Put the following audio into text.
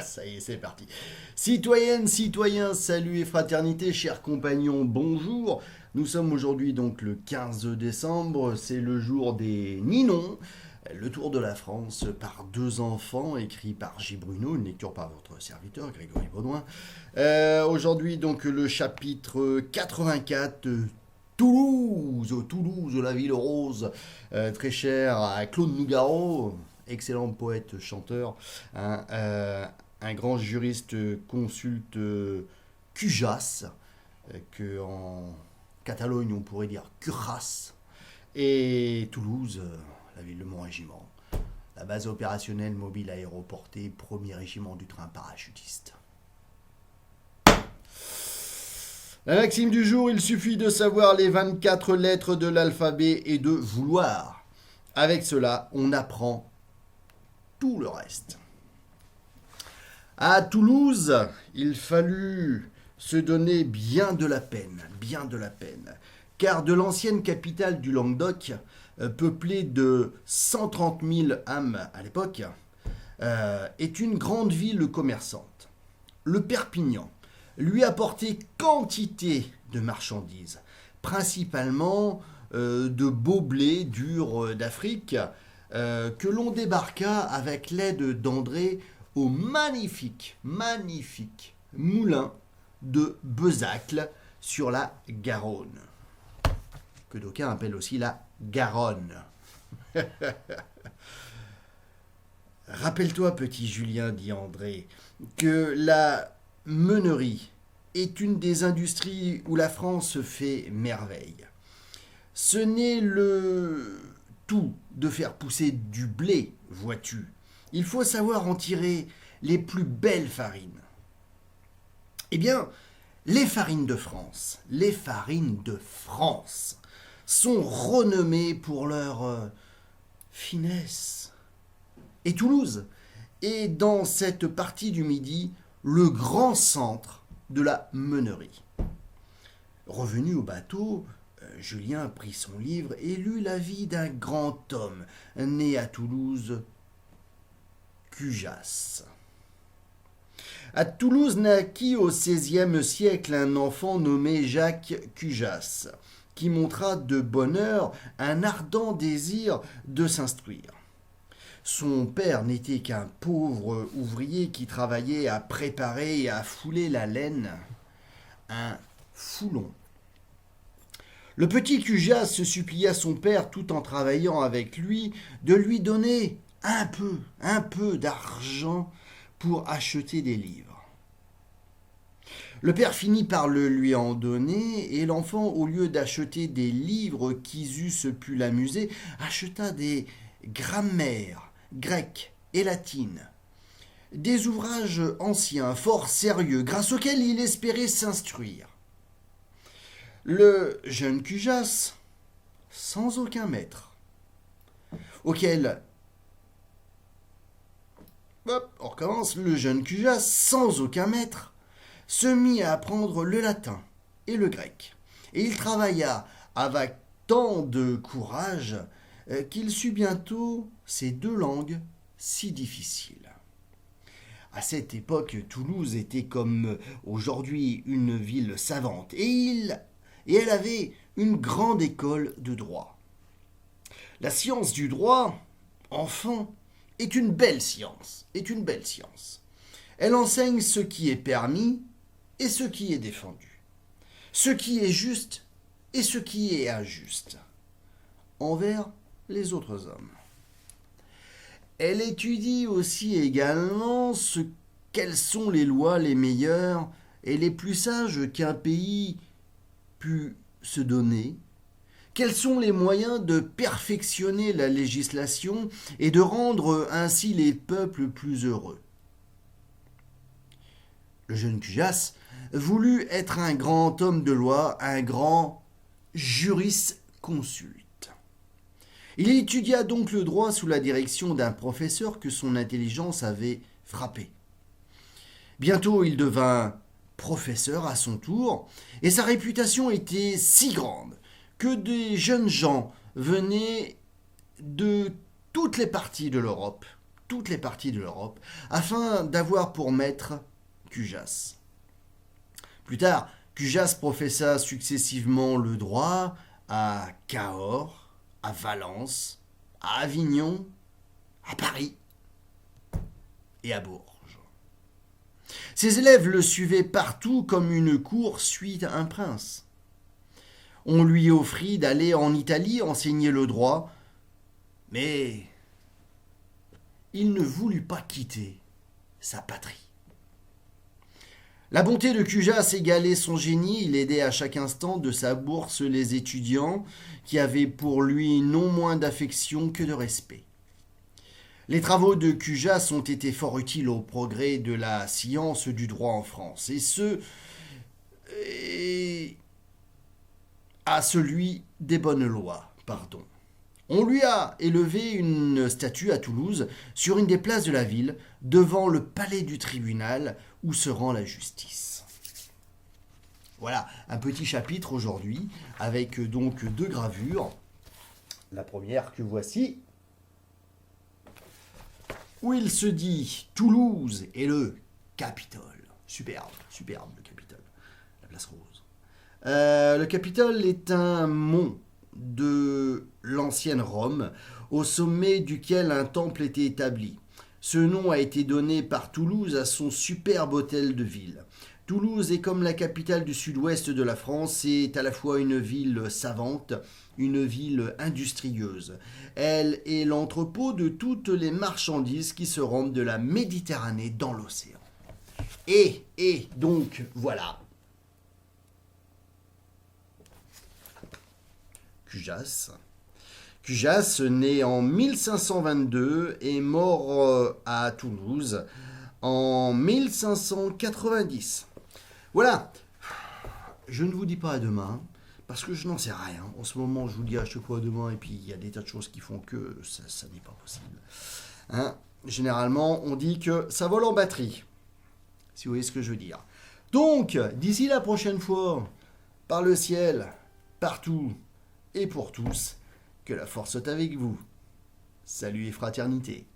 Ça y est, c'est parti. Citoyennes, citoyens, salut et fraternité, chers compagnons, bonjour. Nous sommes aujourd'hui donc le 15 décembre, c'est le jour des Ninons, le tour de la France par deux enfants, écrit par J. Bruno, une lecture par votre serviteur, Grégory Baudouin. Aujourd'hui donc le chapitre 84, Toulouse, la ville rose, très chère à Claude Nougaro, excellent poète chanteur, un grand juriste consulte Cujas, que en Catalogne on pourrait dire Cujas, et Toulouse, la ville de mon régiment, la base opérationnelle mobile aéroportée, premier régiment du train parachutiste. La maxime du jour, il suffit de savoir les 24 lettres de l'alphabet et de vouloir. Avec cela, on apprend tout le reste. À Toulouse, il fallut se donner bien de la peine, car de l'ancienne capitale du Languedoc, peuplée de 130 000 âmes à l'époque, est une grande ville commerçante. Le Perpignan lui apportait quantité de marchandises, principalement de beaux blés durs d'Afrique, que l'on débarqua avec l'aide d'André au magnifique moulin de Bezacle sur la Garonne, que d'aucuns appellent aussi la Garonne. Rappelle-toi, petit Julien, dit André, que la meunerie est une des industries où la France fait merveille. Ce n'est le tout de faire pousser du blé, vois-tu. Il faut savoir en tirer les plus belles farines. Eh bien, les farines de France sont renommées pour leur finesse. Et Toulouse est dans cette partie du Midi le grand centre de la meunerie. Revenu au bateau, Julien prit son livre et lut la vie d'un grand homme né à Toulouse, Cujas. À Toulouse naquit au XVIe siècle un enfant nommé Jacques Cujas, qui montra de bonne heure un ardent désir de s'instruire. Son père n'était qu'un pauvre ouvrier qui travaillait à préparer et à fouler la laine, un foulon. Le petit Cujas se supplia son père, tout en travaillant avec lui, de lui donner un peu d'argent pour acheter des livres. Le père finit par le lui en donner, et l'enfant, au lieu d'acheter des livres qui eussent pu l'amuser, acheta des grammaires grecques et latines, des ouvrages anciens, fort sérieux, grâce auxquels il espérait s'instruire. Le jeune Cujas, sans aucun maître, auquel... Hop, on recommence. Le jeune Cujas, sans aucun maître, se mit à apprendre le latin et le grec. Et il travailla avec tant de courage qu'il sut bientôt ces deux langues si difficiles. À cette époque, Toulouse était comme aujourd'hui une ville savante, et elle avait une grande école de droit. La science du droit, enfant, est une belle science. Elle enseigne ce qui est permis et ce qui est défendu, ce qui est juste et ce qui est injuste, envers les autres hommes. Elle étudie aussi également quelles sont les lois les meilleures et les plus sages qu'un pays pu se donner, quels sont les moyens de perfectionner la législation et de rendre ainsi les peuples plus heureux. Le jeune Cujas voulut être un grand homme de loi, un grand jurisconsulte. Il étudia donc le droit sous la direction d'un professeur que son intelligence avait frappé. Bientôt il devint professeur à son tour, et sa réputation était si grande que des jeunes gens venaient de toutes les parties de l'Europe toutes les parties de l'Europe afin d'avoir pour maître Cujas. Plus tard, Cujas professa successivement le droit à Cahors, à Valence, à Avignon, à Paris et à Bourges. Ses élèves le suivaient partout comme une cour suit un prince. On lui offrit d'aller en Italie enseigner le droit, mais il ne voulut pas quitter sa patrie. La bonté de Cujas égalait son génie, il aidait à chaque instant de sa bourse les étudiants qui avaient pour lui non moins d'affection que de respect. Les travaux de Cujas ont été fort utiles au progrès de la science du droit en France, et à celui des bonnes lois, pardon. On lui a élevé une statue à Toulouse, sur une des places de la ville, devant le palais du tribunal où se rend la justice. Voilà, un petit chapitre aujourd'hui, avec donc 2 gravures. La première que voici, où il se dit Toulouse et le Capitole. Superbe, superbe le Capitole, la place rose. Le Capitole est un mont de l'ancienne Rome, au sommet duquel un temple était établi. Ce nom a été donné par Toulouse à son superbe hôtel de ville. Toulouse est comme la capitale du sud-ouest de la France, c'est à la fois une ville savante, une ville industrieuse. Elle est l'entrepôt de toutes les marchandises qui se rendent de la Méditerranée dans l'océan. Et donc, voilà. Cujas, né en 1522, est mort à Toulouse en 1590. Voilà, je ne vous dis pas à demain, parce que je n'en sais rien. En ce moment, je vous dis à chaque fois à demain, et puis il y a des tas de choses qui font que ça n'est pas possible. Hein, généralement, on dit que ça vole en batterie, si vous voyez ce que je veux dire. Donc, d'ici la prochaine fois, par le ciel, partout et pour tous, que la force soit avec vous. Salut et fraternité.